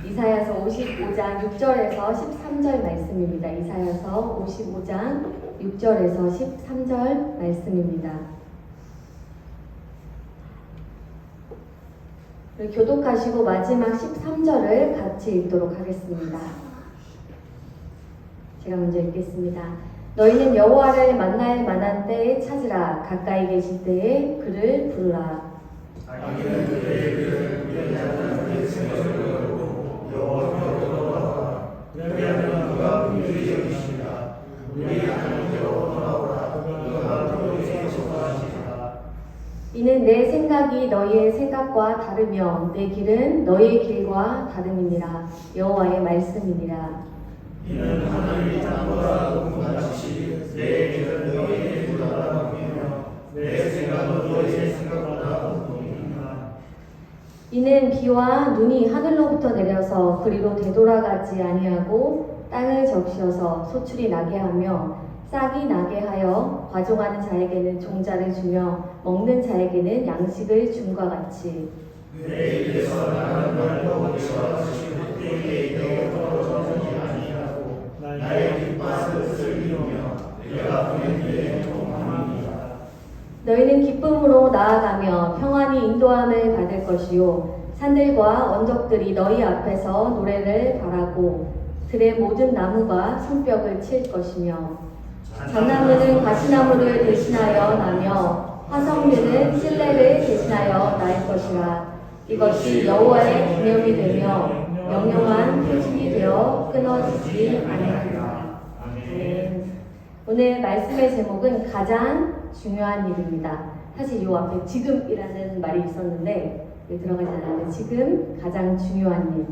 이사야서 55장 6절에서 13절 말씀입니다. 이사야서 55장 6절에서 13절 말씀입니다. 교독하시고 마지막 13절을 같이 읽도록 하겠습니다. 제가 먼저 읽겠습니다. 너희는 여호와를 만날 만한 때에 찾으라. 가까이 계실 때에 그를 부르라. 이는 내 생각이 너희의 생각과 다르며 내 길은 너희의 길과 다름이니라. 여호와의 말씀이니라. 이는 하늘이 땅보다 높은 같이 내 길은 너희의 길보다 높으며 내 생각은 너희의 생각보다 높으니라. 이는 비와 눈이 하늘로부터 내려서 그리로 되돌아가지 아니하고 땅을 적셔서 소출이 나게 하며 싹이 나게 하여 과종하는 자에게는 종자를 주며 먹는 자에게는 양식을 줌과 같이 내 입에서 나는 말도 어찌와 같이 헛되게 내게 떨어지지 아니하고 나의 깃발을 뜻을 이루며 내가 보낸 일에 동함이니라. 너희는 기쁨으로 나아가며 평안히 인도함을 받을 것이요 산들과 언덕들이 너희 앞에서 노래를 바라고 들의 모든 나무가 손뼉을 칠 것이며 잣나무는 가시나무를 대신하여 나며 화성류는 찔레를 대신하여 날 것이라. 이것이 여호와의 기념이 되며 영영한 표징이 되어 끊어지지 아니하리라. 아멘. 오늘 말씀의 제목은 가장 중요한 일입니다. 사실 이 앞에 지금이라는 말이 있었는데 들어가지 않았는데 지금 가장 중요한 일.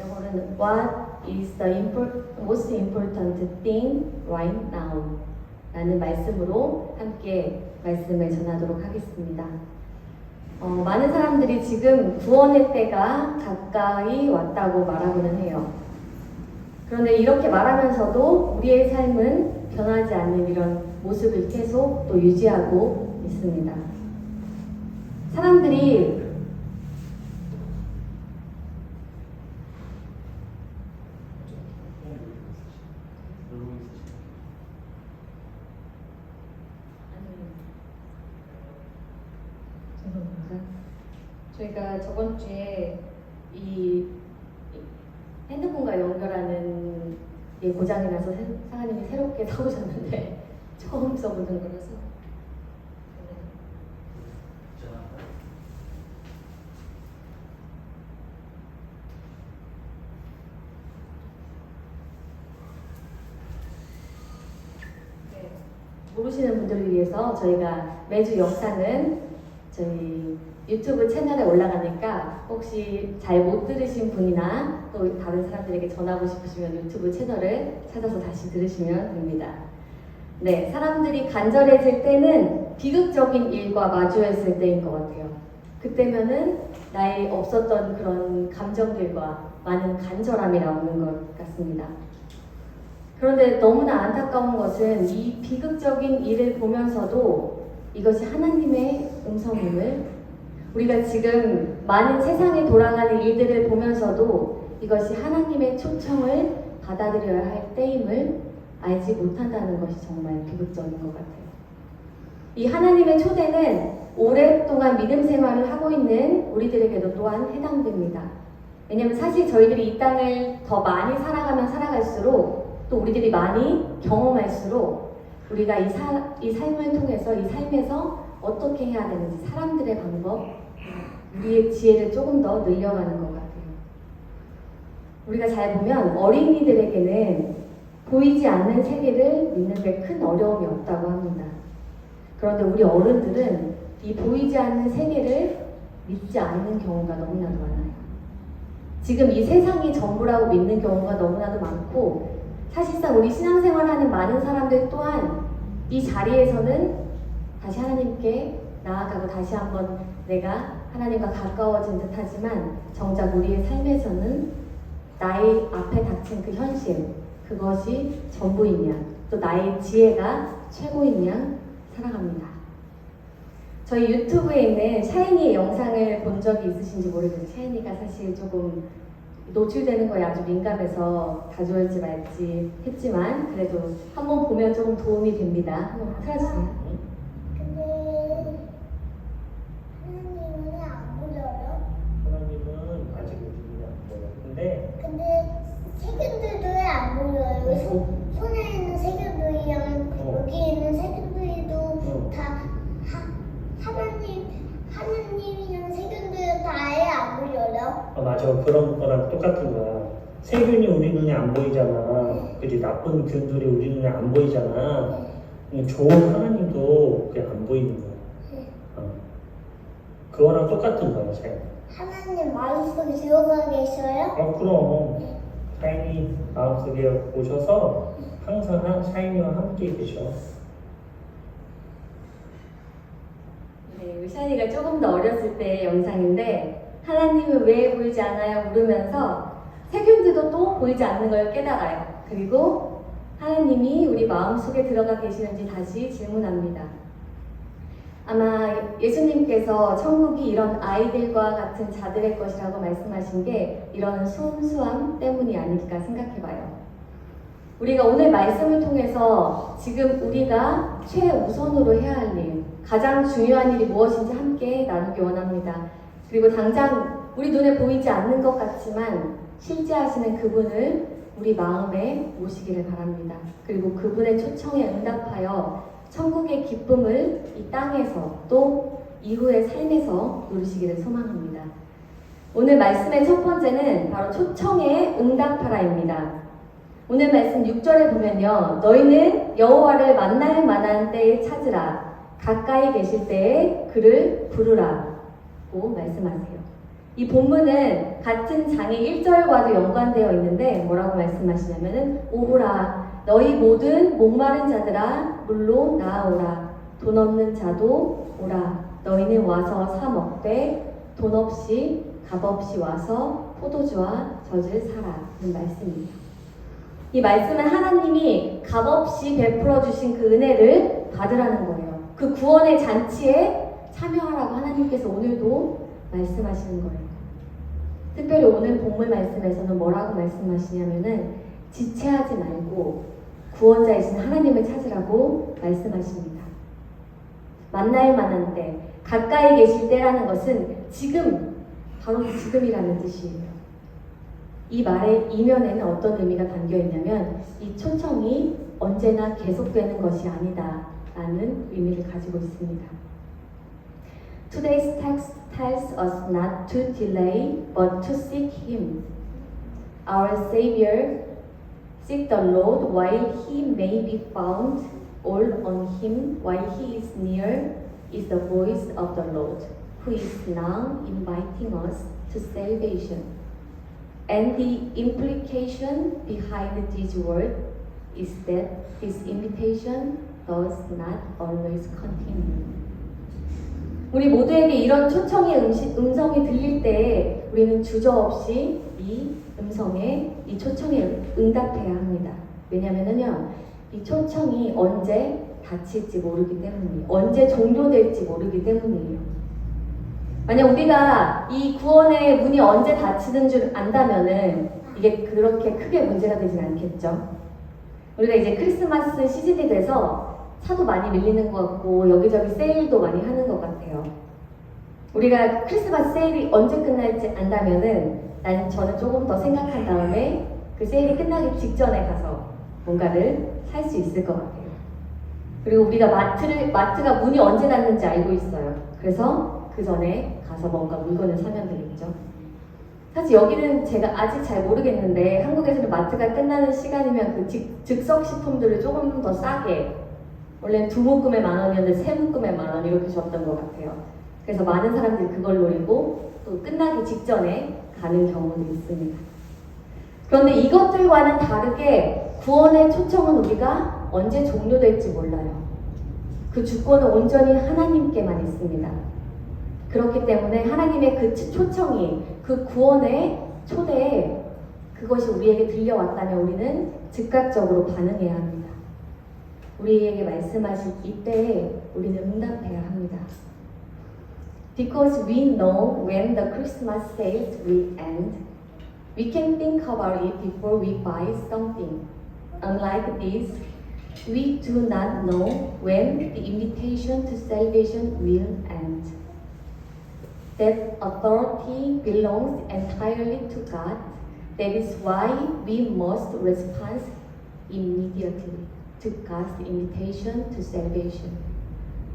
영어로는 What is the most important thing right now? 라는 말씀으로 함께 말씀을 전하도록 하겠습니다. 많은 사람들이 지금 구원의 때가 가까이 왔다고 말하고는 해요. 그런데 이렇게 말하면서도 우리의 삶은 변하지 않는 이런 모습을 계속 또 유지하고 있습니다. 사람들이 저희가 저번 주에 이 핸드폰과 연결하는 게 고장이 나서 사장님이 새롭게 사오셨는데 처음 써보는 거라서 모르시는 분들을 위해서 저희가 매주 영상은 저희 유튜브 채널에 올라가니까 혹시 잘 못 들으신 분이나 또 다른 사람들에게 전하고 싶으시면 유튜브 채널을 찾아서 다시 들으시면 됩니다. 네, 사람들이 간절해질 때는 비극적인 일과 마주했을 때인 것 같아요. 그때면은 나의 없었던 그런 감정들과 많은 간절함이 나오는 것 같습니다. 그런데 너무나 안타까운 것은 이 비극적인 일을 보면서도 이것이 하나님의 음성임을, 우리가 지금 많은 세상에 돌아가는 일들을 보면서도 이것이 하나님의 초청을 받아들여야 할 때임을 알지 못한다는 것이 정말 비극적인 것 같아요. 이 하나님의 초대는 오랫동안 믿음 생활을 하고 있는 우리들에게도 또한 해당됩니다. 왜냐하면 사실 저희들이 이 땅을 더 많이 살아가면 살아갈수록 또 우리들이 많이 경험할수록 우리가 이 삶을 통해서 이 삶에서 어떻게 해야 되는지 사람들의 방법, 우리의 지혜를 조금 더 늘려가는 것 같아요. 우리가 잘 보면 어린이들에게는 보이지 않는 세계를 믿는 데 큰 어려움이 없다고 합니다. 그런데 우리 어른들은 이 보이지 않는 세계를 믿지 않는 경우가 너무나도 많아요. 지금 이 세상이 전부라고 믿는 경우가 너무나도 많고, 사실상 우리 신앙생활하는 많은 사람들 또한 이 자리에서는 다시 하나님께 나아가고 다시 한번 내가 하나님과 가까워진 듯 하지만 정작 우리의 삶에서는 나의 앞에 닥친 그 현실, 그것이 전부인 양, 또 나의 지혜가 최고인 양 살아갑니다. 저희 유튜브에 있는 샤이니의 영상을 본 적이 있으신지 모르겠어요. 샤이니가 사실 조금 노출되는 거에 아주 민감해서 가져올지 말지 했지만 그래도 한번 보면 조금 도움이 됩니다. 한번 틀어주세요. 근데 하나님은 안 보여요? 하나님은 아직 우리는 안 보여. 근데 세균들도 왜 안 보여요? 손에 있는 세균들이랑 여기 있는 세균들도 다 하나님이랑 세균들은 다 아예 안 보여요? 맞아. 그런 거랑 똑같은 거야. 세균이 우리 눈에 안 보이잖아. 그지? 나쁜 균들이 우리 눈에 안 보이잖아. 좋은 하나님도 그게 안 보이는 거야. 그거랑 똑같은 거야, 샤이니. 하나님 마음속에 들어가 계셔요? 그럼 샤이니 마음속에 오셔서 항상 샤이니와 함께 계셔. 네, 우리 샤이니가 조금 더 어렸을 때의 영상인데 하나님은 왜 보이지 않아요? 물으면서 세균들도 또 보이지 않는 걸 깨달아요. 그리고 하나님이 우리 마음속에 들어가 계시는지 다시 질문합니다. 아마 예수님께서 천국이 이런 아이들과 같은 자들의 것이라고 말씀하신 게 이런 순수함 때문이 아닐까 생각해봐요. 우리가 오늘 말씀을 통해서 지금 우리가 최우선으로 해야 할 일, 가장 중요한 일이 무엇인지 함께 나누기 원합니다. 그리고 당장 우리 눈에 보이지 않는 것 같지만 실제하시는 그분을 우리 마음에 모시기를 바랍니다. 그리고 그분의 초청에 응답하여 천국의 기쁨을 이 땅에서 또 이후의 삶에서 누리시기를 소망합니다. 오늘 말씀의 첫 번째는 바로 초청에 응답하라입니다. 오늘 말씀 6절에 보면요. 너희는 여호와를 만날 만한 때에 찾으라. 가까이 계실 때에 그를 부르라고 말씀하세요. 이 본문은 같은 장의 1절과도 연관되어 있는데 뭐라고 말씀하시냐면은 오호라 너희 모든 목마른 자들아 물로 나아오라 돈 없는 자도 오라 너희는 와서 사 먹되 돈 없이 값 없이 와서 포도주와 젖을 사라는 말씀이에요. 이 말씀은 하나님이 값없이 베풀어 주신 그 은혜를 받으라는 거예요. 그 구원의 잔치에 참여하라고 하나님께서 오늘도 말씀하시는 거예요. 특별히 오늘 본문 말씀에서는 뭐라고 말씀하시냐면은 지체하지 말고 구원자이신 하나님을 찾으라고 말씀하십니다. 만날 만한 때, 가까이 계실 때라는 것은 지금, 바로 지금이라는 뜻이에요. 이 말의 이면에는 어떤 의미가 담겨 있냐면 이 초청이 언제나 계속되는 것이 아니다 라는 의미를 가지고 있습니다. Today's text tells us not to delay but to seek Him. Our Savior seek the Lord while He may be found. All on Him while He is near is the voice of the Lord, who is now inviting us to salvation. And the implication behind this word is that His invitation does not always continue. 우리 모두에게 이런 초청의 음성이 들릴 때 우리는 주저없이 이 음성에, 이 초청에 응답해야 합니다. 왜냐면은요, 이 초청이 언제 닫힐지 모르기 때문이에요. 언제 종료될지 모르기 때문이에요. 만약 우리가 이 구원의 문이 언제 닫히는 줄 안다면은 이게 그렇게 크게 문제가 되진 않겠죠. 우리가 이제 크리스마스 시즌이 돼서 차도 많이 밀리는 것 같고 여기저기 세일도 많이 하는 것 같아요. 우리가 크리스마스 세일이 언제 끝날지 안다면은 저는 조금 더 생각한 다음에 그 세일이 끝나기 직전에 가서 뭔가를 살 수 있을 것 같아요. 그리고 우리가 마트가 문이 언제 닫는지 알고 있어요. 그래서 그 전에 가서 뭔가 물건을 사면 되겠죠. 사실 여기는 제가 아직 잘 모르겠는데 한국에서는 마트가 끝나는 시간이면 그 즉석 식품들을 조금 더 싸게 원래는 2묶음에 10,000원이었는데 3묶음에 10,000원 이렇게 줬던 것 같아요. 그래서 많은 사람들이 그걸 노리고 또 끝나기 직전에 가는 경우도 있습니다. 그런데 이것들과는 다르게 구원의 초청은 우리가 언제 종료될지 몰라요. 그 주권은 온전히 하나님께만 있습니다. 그렇기 때문에 하나님의 그 초청이 그 구원의 초대에 그것이 우리에게 들려왔다면 우리는 즉각적으로 반응해야 합니다. 우리에게 말씀하신 이때에 우리는 응답해야 합니다. Because we know when the Christmas sales will end, we can think about it before we buy something. Unlike this, we do not know when the invitation to salvation will end. That authority belongs entirely to God. That is why we must respond immediately to God's invitation to salvation.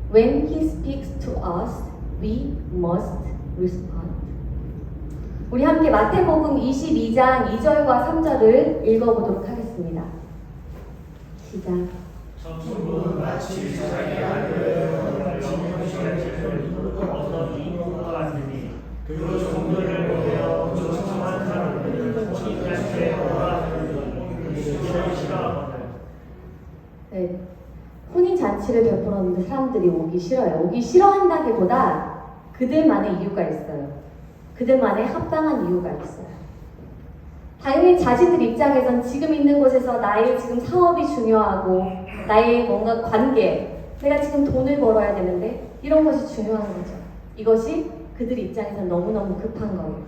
When He speaks to us, we must respond. 우리 함께 마태복음 22장 2절과 3절을 읽어보도록 하겠습니다. 시작. 천국은 마치 자기 아들을 정령시키는 어떤 이모가 왔으니 그 종들을 보여 조청한 사람들은 혼인잔치에 오라하는 이를 싫어하거든. 네, 혼인잔치를 베풀었는데 사람들이 오기 싫어요. 오기 싫어한다기보다 그들만의 이유가 있어요. 그들만의 합당한 이유가 있어요. 당연히 자신들 입장에선 지금 있는 곳에서 나의 지금 사업이 중요하고 나의 뭔가 관계, 내가 지금 돈을 벌어야 되는데 이런 것이 중요한 거죠. 이것이 그들 입장에선 너무너무 급한 거예요.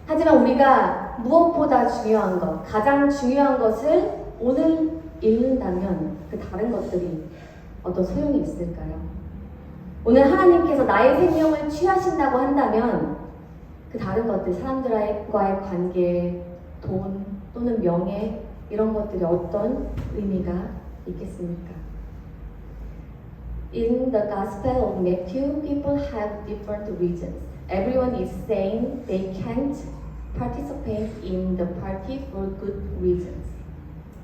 하지만 우리가 무엇보다 중요한 것, 가장 중요한 것을 오늘 읽는다면 그 다른 것들이 어떤 소용이 있을까요? 오늘 하나님께서 나의 생명을 취하신다고 한다면 그 다른 것들, 사람들과의 관계, 돈 또는 명예 이런 것들이 어떤 의미가 있겠습니까? In the Gospel of Matthew, people have different reasons. Everyone is saying they can't participate in the party for good reasons.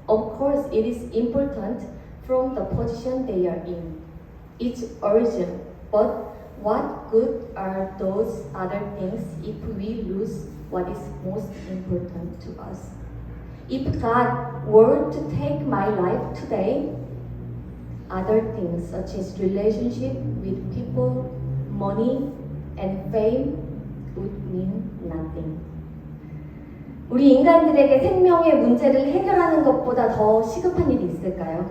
Of course, it is important from the position they are in. It's urgent, but what good are those other things if we lose what is most important to us? If God were to take my life today, other things such as relationship with people, money, and fame would mean nothing. 우리 인간들에게 생명의 문제를 해결하는 것보다 더 시급한 일이 있을까요?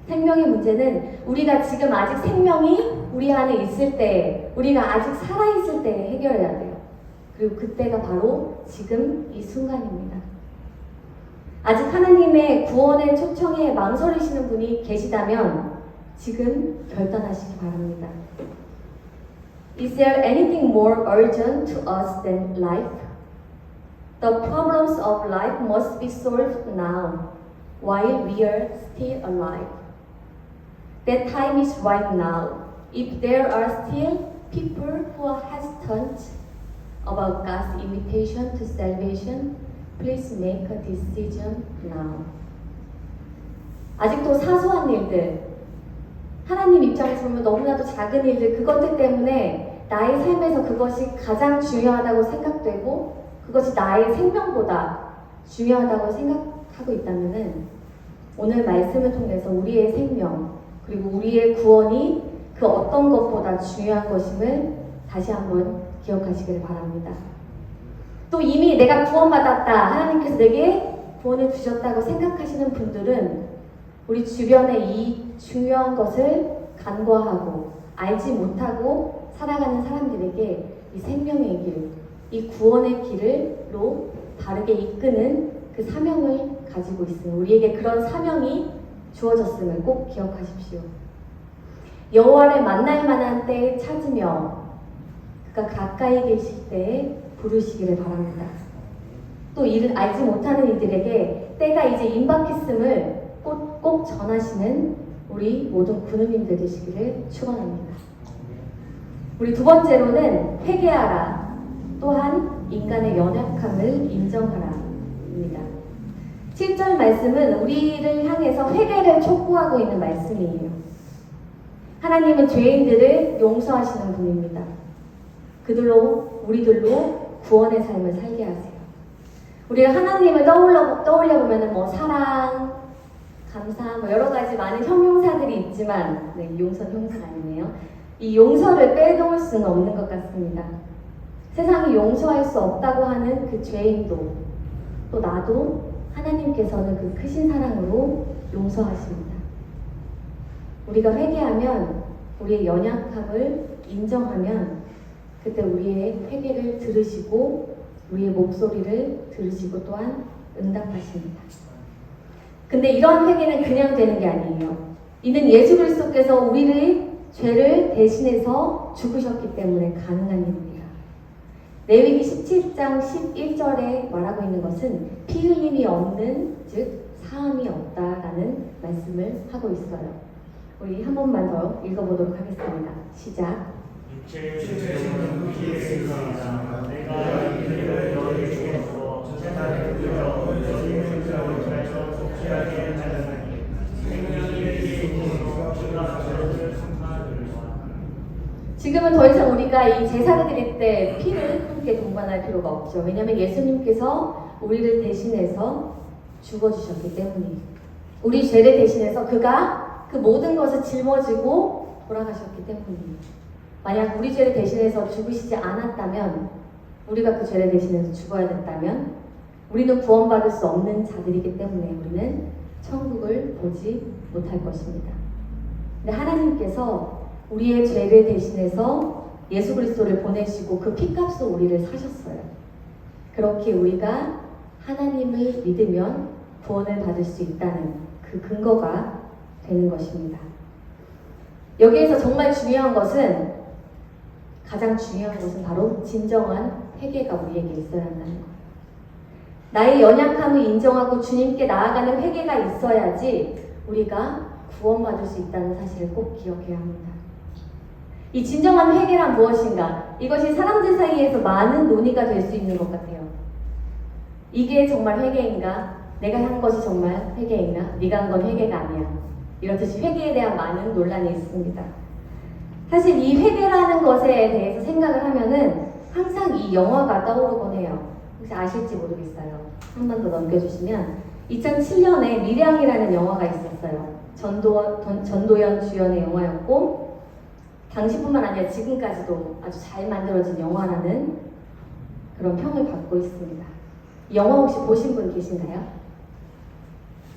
생명의 문제는 우리가 지금 아직 생명이 우리 안에 있을 때, 우리가 아직 살아있을 때 해결해야 돼요. 그리고 그때가 바로 지금 이 순간입니다. 아직 하나님의 구원의 초청에 망설이시는 분이 계시다면 지금 결단하시기 바랍니다. Is there anything more urgent to us than life? The problems of life must be solved now, while we are still alive. That time is right now. If there are still people who are hesitant about God's invitation to salvation, please make a decision now. 아직도 사소한 일들, 하나님 입장에서 보면 너무나도 작은 일들, 그것들 때문에 나의 삶에서 그것이 가장 중요하다고 생각되고 그것이 나의 생명보다 중요하다고 생각하고 있다면은 오늘 말씀을 통해서 우리의 생명 그리고 우리의 구원이 그 어떤 것보다 중요한 것임을 다시 한번 기억하시기를 바랍니다. 또 이미 내가 구원받았다, 하나님께서 내게 구원을 주셨다고 생각하시는 분들은 우리 주변에 이 중요한 것을 간과하고 알지 못하고 살아가는 사람들에게 이 생명의 길, 이 구원의 길로 바르게 이끄는 그 사명을 가지고 있으니 우리에게 그런 사명이 주어졌음을 꼭 기억하십시오. 여호와를 만날 만한 때에 찾으며 그가 가까이 계실 때에 부르시기를 바랍니다. 또 이를 알지 못하는 이들에게 때가 이제 임박했음을 꼭 전하시는 우리 모든 군우님들 되시기를 축원합니다. 우리 두 번째로는 회개하라. 또한 인간의 연약함을 인정하라입니다. 7절 말씀은 우리를 향해서 회개를 촉구하고 있는 말씀이에요. 하나님은 죄인들을 용서하시는 분입니다. 우리들로 구원의 삶을 살게 하세요. 우리가 하나님을 떠올려 보면은 사랑, 감사, 여러 가지 많은 형용사들이 있지만, 네, 용서는 형용사가 아니네요. 이 용서를 빼놓을 수는 없는 것 같습니다. 세상이 용서할 수 없다고 하는 그 죄인도, 또 나도 하나님께서는 그 크신 사랑으로 용서하십니다. 우리가 회개하면 우리의 연약함을 인정하면 그때 우리의 회개를 들으시고 우리의 목소리를 들으시고 또한 응답하십니다. 근데 이런 회개는 그냥 되는 게 아니에요. 이는 예수 그리스도께서 우리의 죄를 대신해서 죽으셨기 때문에 가능한 일입니다. 레위기 17장 11절에 말하고 있는 것은 피 흘림이 없는 즉 사함이 없다라는 말씀을 하고 있어요. 우리 한 번만 더 읽어보도록 하겠습니다. 시작. 육체의 죄는 피에 있으나 내가 이를 너희 중에서 천사를 부여 너희 생명을 가져 속죄하게 하였으니 생명이 피에 있으므로 주가 저를 심판하리라. 지금은 더 이상 우리가 이 제사를 드릴 때 피를 함께 동반할 필요가 없죠. 왜냐하면 예수님께서 우리를 대신해서 죽어주셨기 때문이에요. 우리 죄를 대신해서 그가 그 모든 것을 짊어지고 돌아가셨기 때문이에요. 만약 우리 죄를 대신해서 죽으시지 않았다면, 우리가 그 죄를 대신해서 죽어야 됐다면 우리는 구원받을 수 없는 자들이기 때문에 우리는 천국을 보지 못할 것입니다. 근데 하나님께서 우리의 죄를 대신해서 예수 그리스도를 보내시고 그 피값으로 우리를 사셨어요. 그렇게 우리가 하나님을 믿으면 구원을 받을 수 있다는 그 근거가 되는 것입니다. 여기에서 정말 중요한 것은, 가장 중요한 것은 바로 진정한 회개가 우리에게 있어야 한다는 거예요. 나의 연약함을 인정하고 주님께 나아가는 회개가 있어야지 우리가 구원받을 수 있다는 사실을 꼭 기억해야 합니다. 이 진정한 회개란 무엇인가? 이것이 사람들 사이에서 많은 논의가 될 수 있는 것 같아요. 이게 정말 회개인가? 내가 한 것이 정말 회개인가? 네가 한 건 회개가 아니야. 이렇듯이 회개에 대한 많은 논란이 있습니다. 사실 이 회개라는 것에 대해서 생각을 하면은 항상 이 영화가 떠오르곤 해요. 혹시 아실지 모르겠어요. 한 번 더 넘겨주시면 2007년에 밀양이라는 영화가 있었어요. 전도연 주연의 영화였고, 당시뿐만 아니라 지금까지도 아주 잘 만들어진 영화라는 그런 평을 받고 있습니다. 이 영화 혹시 보신 분 계신가요?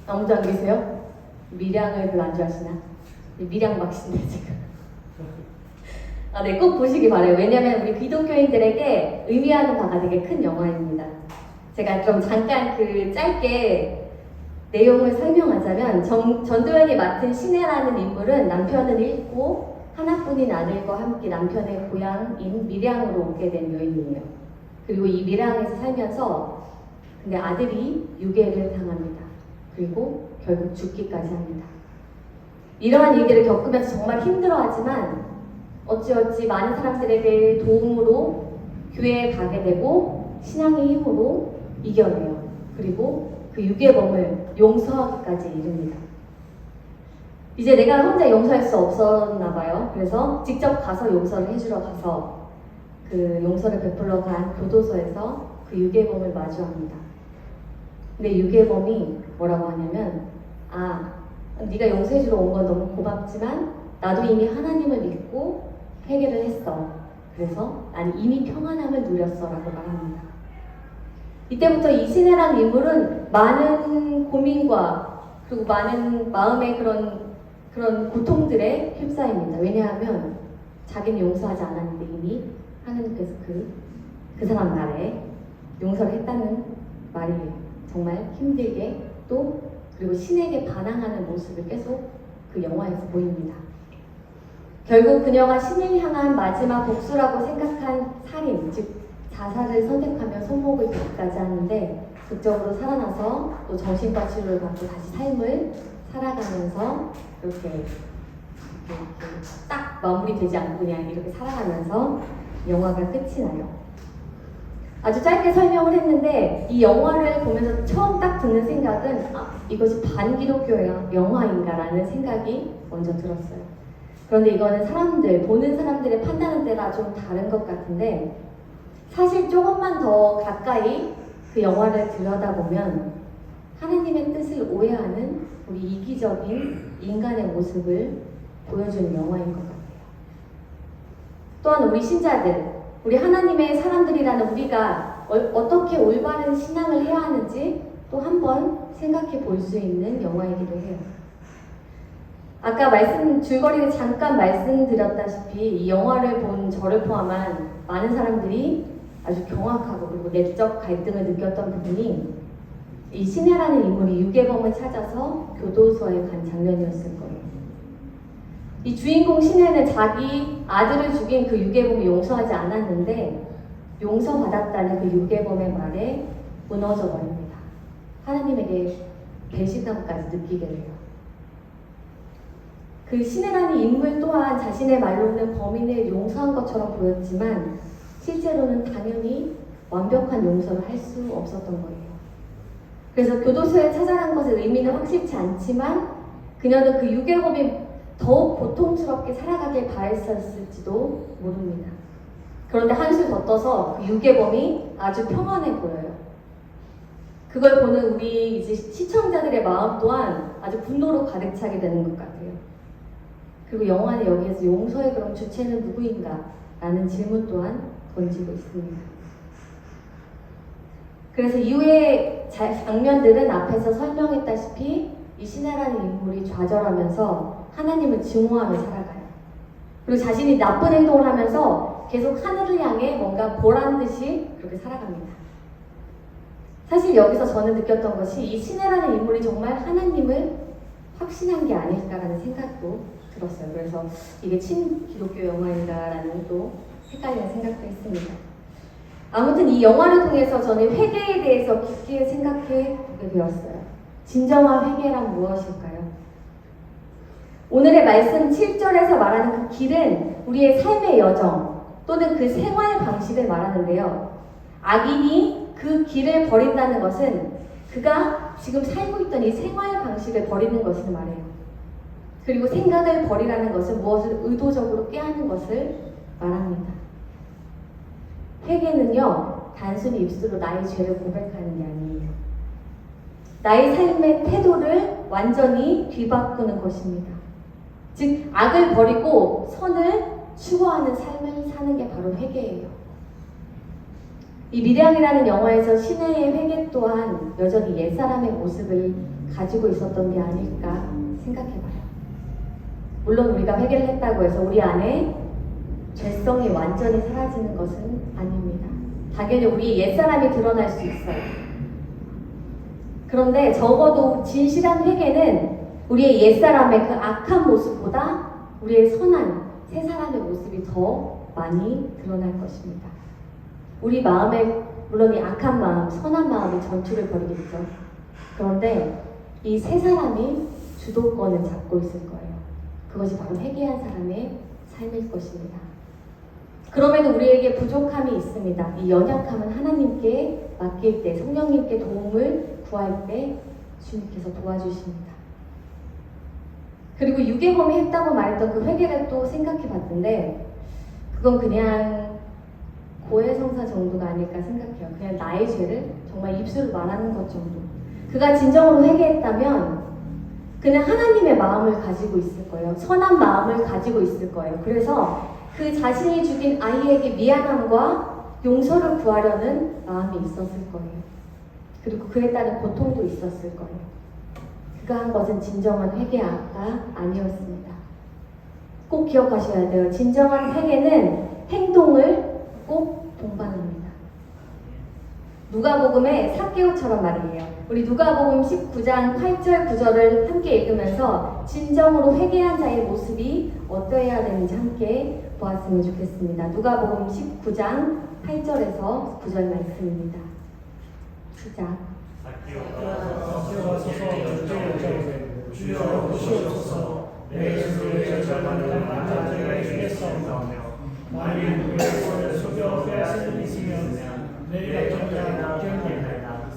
아무도 안 계세요? 밀양을 별로 안 좋아하시나? 밀양 막신데 지금. 네, 꼭 보시기 바라요. 왜냐하면 우리 기독교인들에게 의미하는 바가 되게 큰 영화입니다. 제가 좀 잠깐 짧게 내용을 설명하자면, 전도연이 맡은 신혜라는 인물은 남편을 잃고 하나뿐인 아들과 함께 남편의 고향인 밀양으로 오게 된 여인이에요. 그리고 이 밀양에서 살면서 근데 아들이 유괴를 당합니다. 그리고 결국 죽기까지 합니다. 이러한 일들을 겪으면서 정말 힘들어하지만 어찌어찌 많은 사람들에게 도움으로 교회에 가게 되고 신앙의 힘으로 이겨내요. 그리고 그 유괴범을 용서하기까지 이릅니다. 이제 내가 혼자 용서할 수 없었나 봐요. 그래서 직접 가서 용서를 해주러 가서 그 용서를 베풀러 간 교도소에서 그 유괴범을 마주합니다. 근데 유괴범이 뭐라고 하냐면, 네가 용서해주러 온 건 너무 고맙지만 나도 이미 하나님을 믿고 회개를 했어. 그래서 난 이미 평안함을 누렸어 라고 말합니다. 이때부터 이 신혜라는 인물은 많은 고민과 그리고 많은 마음의 그런 고통들에 휩싸입니다. 왜냐하면 자기는 용서하지 않았는데 이미 하나님께서 그 사람 말에 용서를 했다는 말이 정말 힘들게, 또 그리고 신에게 반항하는 모습을 계속 그 영화에서 보입니다. 결국 그녀가 신을 향한 마지막 복수라고 생각한 살인, 즉 자살을 선택하며 손목을 잡기까지 하는데, 극적으로 살아나서 또 정신과 치료를 받고 다시 삶을 살아가면서 이렇게 딱 마무리되지 않고 그냥 이렇게 살아가면서 영화가 끝이 나요. 아주 짧게 설명을 했는데, 이 영화를 보면서 처음 딱 드는 생각은 이것이 반기독교 영화인가라는 생각이 먼저 들었어요. 그런데 이거는 보는 사람들의 판단에 따라 좀 다른 것 같은데, 사실 조금만 더 가까이 그 영화를 들여다보면 하나님의 뜻을 오해하는 우리 이기적인 인간의 모습을 보여주는 영화인 것 같아요. 또한 우리 신자들, 우리 하나님의 사람들이라는 우리가 어떻게 올바른 신앙을 해야 하는지 또 한 번 생각해 볼 수 있는 영화이기도 해요. 아까 줄거리를 잠깐 말씀드렸다시피 이 영화를 본 저를 포함한 많은 사람들이 아주 경악하고 그리고 내적 갈등을 느꼈던 부분이 이 신혜라는 인물이 유괴범을 찾아서 교도소에 간 장면이었을 거예요. 이 주인공 신혜는 자기 아들을 죽인 그 유괴범을 용서하지 않았는데 용서받았다는 그 유괴범의 말에 무너져 버립니다. 하나님에게 배신감까지 느끼게 돼요. 그 신혜라는 인물 또한 자신의 말로는 범인을 용서한 것처럼 보였지만 실제로는 당연히 완벽한 용서를 할 수 없었던 거예요. 그래서 교도소에 찾아간 것의 의미는 확실치 않지만 그녀는 그 유괴범이 더욱 고통스럽게 살아가길 바랬었을지도 모릅니다. 그런데 한술 더 떠서 그 유괴범이 아주 평안해 보여요. 그걸 보는 우리 이제 시청자들의 마음 또한 아주 분노로 가득 차게 되는 것 같아요. 그리고 영화는 여기에서 용서의 그럼 주체는 누구인가? 라는 질문 또한 던지고 있습니다. 그래서 이후의 장면들은 앞에서 설명했다시피 이 신혜라는 인물이 좌절하면서 하나님을 증오하며 살아가요. 그리고 자신이 나쁜 행동을 하면서 계속 하늘을 향해 뭔가 보란 듯이 그렇게 살아갑니다. 사실 여기서 저는 느꼈던 것이 이 신혜라는 인물이 정말 하나님을 확신한 게 아닐까라는 생각도 들었어요. 그래서 이게 친기독교 영화인가라는 또 헷갈리는 생각도 했습니다. 아무튼 이 영화를 통해서 저는 회개에 대해서 깊게 생각해 보게 되었어요. 진정한 회개란 무엇일까요? 오늘의 말씀 7절에서 말하는 그 길은 우리의 삶의 여정 또는 그 생활 방식을 말하는데요. 악인이 그 길을 버린다는 것은 그가 지금 살고 있던 이 생활 방식을 버리는 것을 말해요. 그리고 생각을 버리라는 것은 무엇을 의도적으로 꾀하는 것을 말합니다. 회개는요, 단순히 입술로 나의 죄를 고백하는 게 아니에요. 나의 삶의 태도를 완전히 뒤바꾸는 것입니다. 즉, 악을 버리고 선을 추구하는 삶을 사는 게 바로 회개예요. 이 미량이라는 영화에서 신혜의 회개 또한 여전히 옛사람의 모습을 가지고 있었던 게 아닐까 생각해봐요. 물론 우리가 회개를 했다고 해서 우리 안에 죄성이 완전히 사라지는 것은 아닙니다. 당연히 우리의 옛사람이 드러날 수 있어요. 그런데 적어도 진실한 회개는 우리의 옛사람의 그 악한 모습보다 우리의 선한 새 사람의 모습이 더 많이 드러날 것입니다. 우리 마음에 물론 이 악한 마음, 선한 마음이 전투를 벌이겠죠. 그런데 이 새 사람이 주도권을 잡고 있을 거예요. 그것이 바로 회개한 사람의 삶일 것입니다. 그럼에도 우리에게 부족함이 있습니다. 이 연약함은 하나님께 맡길 때, 성령님께 도움을 구할 때 주님께서 도와주십니다. 그리고 유괴범이 했다고 말했던 그 회개를 또 생각해 봤는데 그건 그냥 고해성사 정도가 아닐까 생각해요. 그냥 나의 죄를 정말 입술로 말하는 것 정도. 그가 진정으로 회개했다면 그는 하나님의 마음을 가지고 있을 거예요. 선한 마음을 가지고 있을 거예요. 그래서 그 자신이 죽인 아이에게 미안함과 용서를 구하려는 마음이 있었을 거예요. 그리고 그에 따른 고통도 있었을 거예요. 그가 한 것은 진정한 회개가 아니었습니다. 꼭 기억하셔야 돼요. 진정한 회개는 행동을 꼭 동반합니다. 누가복음의 삭개오처럼 말이에요. 우리 누가복음 19장 8절 9절을 함께 읽으면서 진정으로 회개한 자의 모습이 어떠해야 되는지 함께 보았으면 좋겠습니다. 누가복음 19장 8절에서 9절 말씀입니다. 시작. 주여 보시옵소서. 내 죄를 절반을 남자들에게 주겠사오며 만일 누구의 손을 속여 빼앗을 일이 있으면 내가 경계하나 경계하나.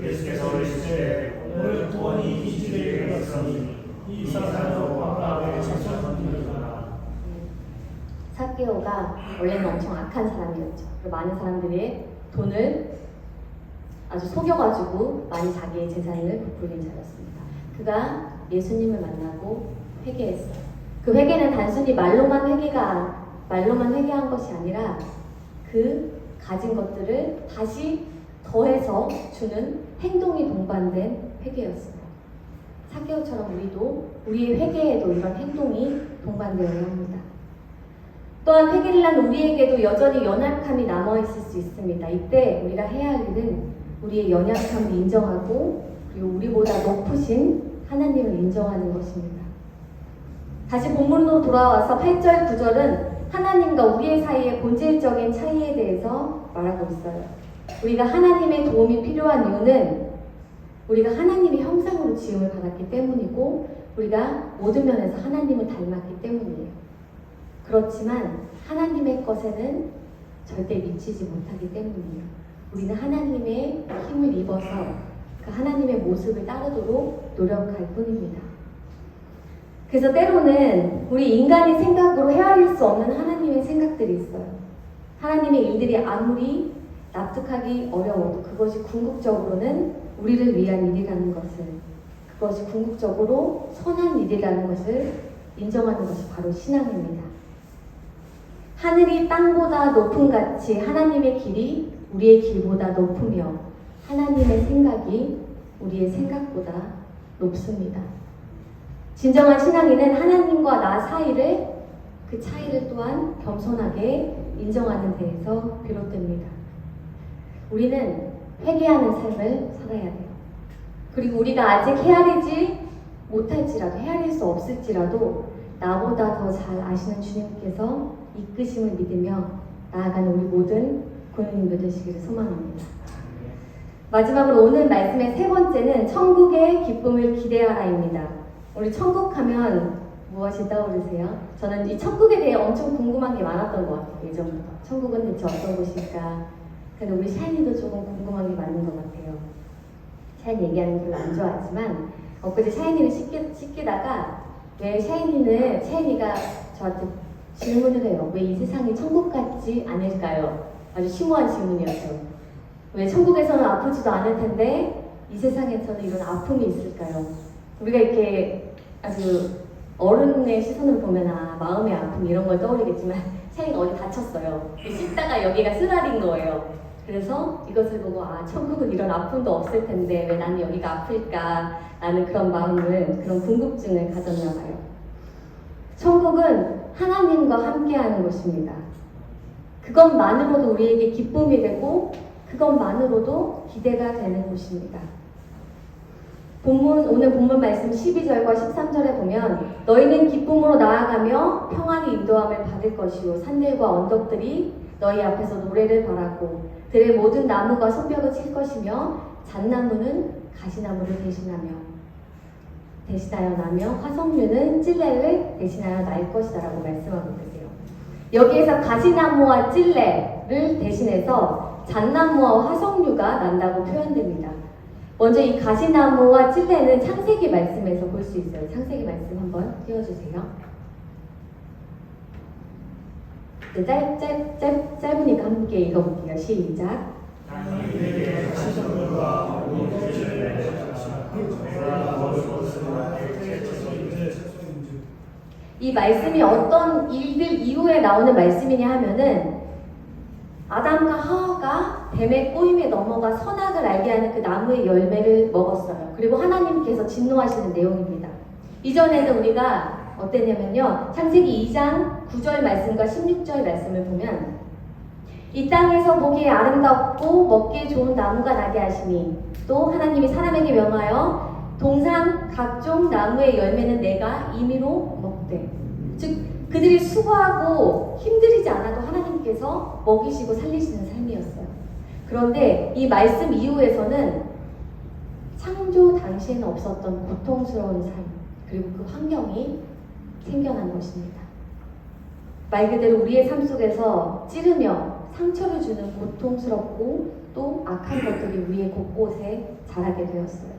예수께서 이르시되 오늘 구원이 이 집에 이르렀으니 이 사람도 아브라함의 자손이니라. 삭개오가 원래는 엄청 악한 사람이었죠. 그리고 많은 사람들이 돈을 아주 속여가지고 많이 자기의 재산을 부풀린 자였습니다. 그가 예수님을 만나고 회개했어요. 그 회개는 단순히 말로만 회개한 것이 아니라 그 가진 것들을 다시 더해서 주는 행동이 동반된 회개였어요. 삭개오처럼 우리도 우리의 회개에도 이런 행동이 동반되어야 합니다. 또한 회개를 한 우리에게도 여전히 연약함이 남아있을 수 있습니다. 이때 우리가 해야 할 일은 우리의 연약함을 인정하고 그리고 우리보다 높으신 하나님을 인정하는 것입니다. 다시 본문으로 돌아와서 8절, 9절은 하나님과 우리의 사이의 본질적인 차이에 대해서 말하고 있어요. 우리가 하나님의 도움이 필요한 이유는 우리가 하나님의 형상으로 지음을 받았기 때문이고 우리가 모든 면에서 하나님을 닮았기 때문이에요. 그렇지만 하나님의 것에는 절대 미치지 못하기 때문이에요. 우리는 하나님의 힘을 입어서 그 하나님의 모습을 따르도록 노력할 뿐입니다. 그래서 때로는 우리 인간의 생각으로 헤아릴 수 없는 하나님의 생각들이 있어요. 하나님의 일들이 아무리 납득하기 어려워도 그것이 궁극적으로는 우리를 위한 일이라는 것을, 그것이 궁극적으로 선한 일이라는 것을 인정하는 것이 바로 신앙입니다. 하늘이 땅보다 높음 같이 하나님의 길이 우리의 길보다 높으며 하나님의 생각이 우리의 생각보다 높습니다. 진정한 신앙인은 하나님과 나 사이를, 그 차이를 또한 겸손하게 인정하는 데에서 비롯됩니다. 우리는 회개하는 삶을 살아야 돼요. 그리고 우리가 아직 헤아리지 못할지라도, 헤아릴 수 없을지라도 나보다 더 잘 아시는 주님께서 이끄심을 믿으며 나아가는 우리 모든 고객님들 되시기를 소망합니다. 마지막으로 오늘 말씀의 세 번째는 천국의 기쁨을 기대하라입니다. 우리 천국 하면 무엇이 떠오르세요? 저는 이 천국에 대해 엄청 궁금한 게 많았던 것 같아요. 예전부터. 천국은 대체 어떤 곳일까? 근데 우리 샤이니도 조금 궁금한 게 많은 것 같아요. 샤이니 얘기하는 거 별로 안 좋아하지만 엊그제 샤이니를 씻기다가 왜 샤이니가 저한테 질문을 해요. 왜 이 세상이 천국 같지 않을까요? 아주 심오한 질문이었죠. 왜 천국에서는 아프지도 않을 텐데 이 세상에서는 이런 아픔이 있을까요? 우리가 이렇게 아주 어른의 시선을 보면 마음의 아픔 이런 걸 떠올리겠지만 샤이니가 어디 다쳤어요. 씻다가 여기가 쓰라린 거예요. 그래서 이것을 보고 천국은 이런 아픔도 없을 텐데 왜 나는 여기가 아플까? 라는 그런 마음을, 그런 궁금증을 가졌나 봐요. 천국은 하나님과 함께하는 곳입니다. 그것만으로도 우리에게 기쁨이 되고 그것만으로도 기대가 되는 곳입니다. 오늘 본문 말씀 12절과 13절에 보면 너희는 기쁨으로 나아가며 평안히 인도함을 받을 것이요 산들과 언덕들이 너희 앞에서 노래를 바라고 들의 모든 나무가 손뼉을 칠 것이며 잣나무는 가시나무를 대신하여 나며 화석류는 찔레를 대신하여 날 것이다 라고 말씀하고 계세요. 여기에서 가시나무와 찔레를 대신해서 잣나무와 화석류가 난다고 표현됩니다. 먼저 이 가시나무와 찔레는 창세기 말씀에서 볼 수 있어요. 창세기 말씀 한번 띄워주세요. 짧으니까 함께 읽어볼게요. 시작. 이 말씀이 어떤 일들 이후에 나오는 말씀이냐 하면은 아담과 하와가 뱀의 꼬임에 넘어가 선악을 알게 하는 그 나무의 열매를 먹었어요. 그리고 하나님께서 진노하시는 내용입니다. 이전에는 우리가 어땠냐면요, 창세기 2장 9절 말씀과 16절 말씀을 보면 이 땅에서 보기에 아름답고 먹기에 좋은 나무가 나게 하시니 또 하나님이 사람에게 명하여 동산 각종 나무의 열매는 내가 임의로 먹되, 즉 그들이 수고하고 힘들이지 않아도 하나님께서 먹이시고 살리시는 삶이었어요. 그런데 이 말씀 이후에서는 창조 당시에는 없었던 고통스러운 삶, 그리고 그 환경이 생겨난 것입니다. 말 그대로 우리의 삶 속에서 찌르며 상처를 주는 고통스럽고 또 악한 것들이 우리의 곳곳에 자라게 되었어요.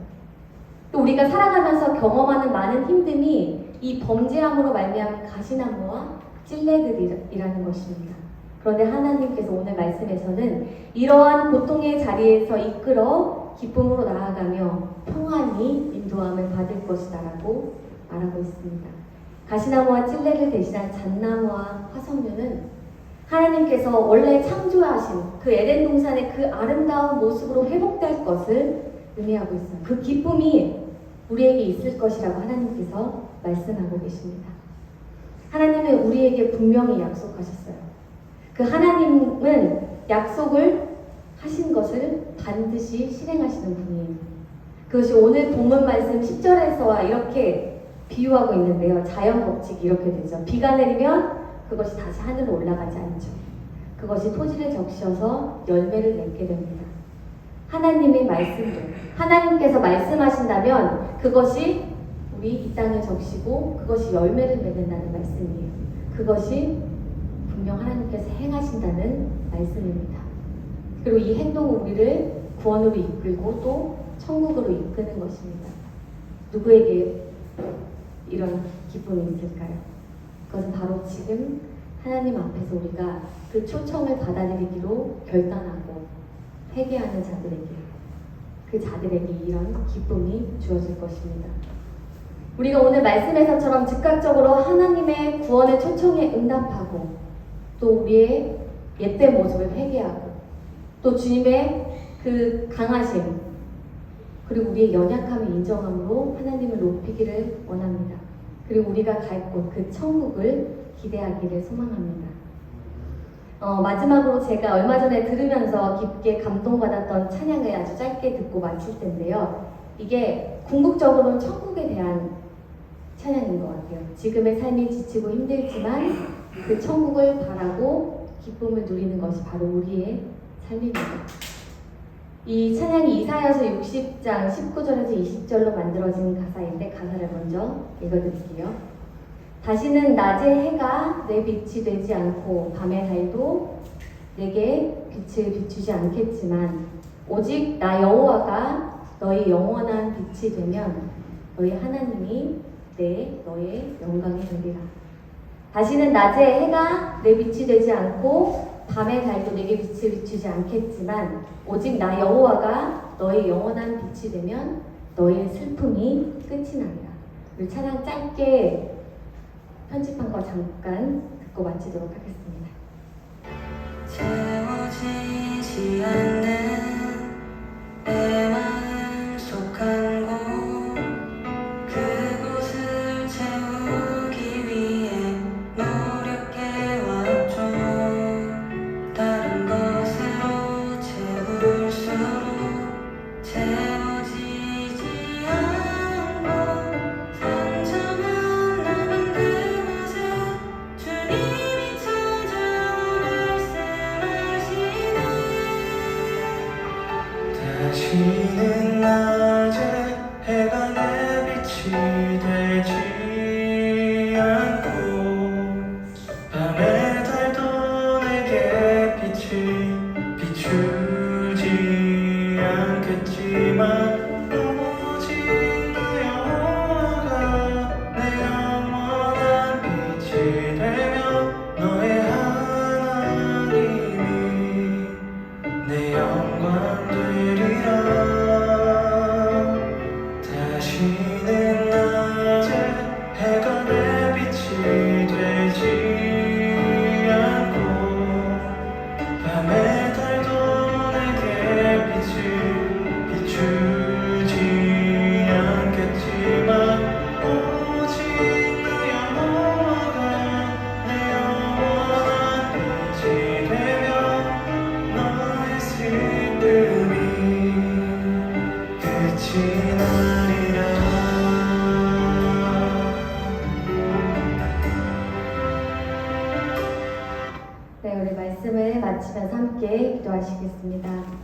또 우리가 살아가면서 경험하는 많은 힘듦이 이 범죄함으로 말미암은 가시나무와 찔레들이라는 것입니다. 그런데 하나님께서 오늘 말씀에서는 이러한 고통의 자리에서 이끌어 기쁨으로 나아가며 평안히 인도함을 받을 것이다 라고 말하고 있습니다. 가시나무와 찔레를 대신한 잣나무와 화석류는 하나님께서 원래 창조하신 그 에덴 동산의 그 아름다운 모습으로 회복될 것을 의미하고 있어요. 그 기쁨이 우리에게 있을 것이라고 하나님께서 말씀하고 계십니다. 하나님은 우리에게 분명히 약속하셨어요. 그 하나님은 약속을 하신 것을 반드시 실행하시는 분이에요. 그것이 오늘 본문 말씀 10절에서와 이렇게 비유하고 있는데요. 자연 법칙이 이렇게 되죠. 비가 내리면 그것이 다시 하늘로 올라가지 않죠. 그것이 토지를 적셔서 열매를 맺게 됩니다. 하나님의 말씀도 하나님께서 말씀하신다면 그것이 우리 이 땅에 적시고 그것이 열매를 맺는다는 말씀이에요. 그것이 분명 하나님께서 행하신다는 말씀입니다. 그리고 이 행동은 우리를 구원으로 이끌고 또 천국으로 이끄는 것입니다. 누구에게 이런 기쁨이 있을까요? 그것은 바로 지금 하나님 앞에서 우리가 그 초청을 받아들이기로 결단하고 회개하는 자들에게, 그 자들에게 이런 기쁨이 주어질 것입니다. 우리가 오늘 말씀에서처럼 즉각적으로 하나님의 구원의 초청에 응답하고 또 우리의 옛된 모습을 회개하고 또 주님의 그 강하심 그리고 우리의 연약함을 인정함으로 하나님을 높이기를 원합니다. 그리고 우리가 갈 곳 그 천국을 기대하기를 소망합니다. 마지막으로 제가 얼마 전에 들으면서 깊게 감동받았던 찬양을 아주 짧게 듣고 마칠 텐데요. 이게 궁극적으로는 천국에 대한 찬양인 것 같아요. 지금의 삶이 지치고 힘들지만 그 천국을 바라고 기쁨을 누리는 것이 바로 우리의 삶입니다. 이 찬양이 이사야서 60장 19절에서 20절로 만들어진 가사인데 가사를 먼저 읽어드릴게요. 다시는 낮의 해가 내 빛이 되지 않고 밤의 달도 내게 빛을 비추지 않겠지만 오직 나 여호와가 너희 영원한 빛이 되면 너희 하나님이 너의 영광이 되리라. 다시는 낮의 해가 내 빛이 되지 않고 밤의 달도 내게 빛을 비추지 않겠지만 오직 나 여호와가 너의 영원한 빛이 되면 너의 슬픔이 끝이 나리라. 우리 찬양 짧게 편집한 거 잠깐 듣고 마치도록 하겠습니다. 채워지지 않는 내 마음 속한 곳 그곳을 채우기 위해 노력해왔죠. 다른 것으로 채울수록 채워지지 않고 상처만 남은 그곳에 주님이 찾아와 말씀하시네. 다시는 낮에 해가 내 빛이 되지 않고 밤의 달도 내게 빛을 비추지 않겠지만 오직 나 여호와가 내 영원한 빛이 되며 너의 하나님이 내 영광 되리라. 다시는 낮에 해가 내 빛이 되지 않고 밤의 달도 내게 빛을 비추지 않겠지만 오직 나 여호와가 내 영원한 빛이 되며 너의 슬픔이 끝이 나리라. 네, 우리 말씀을 마치면서 함께 기도하시겠습니다.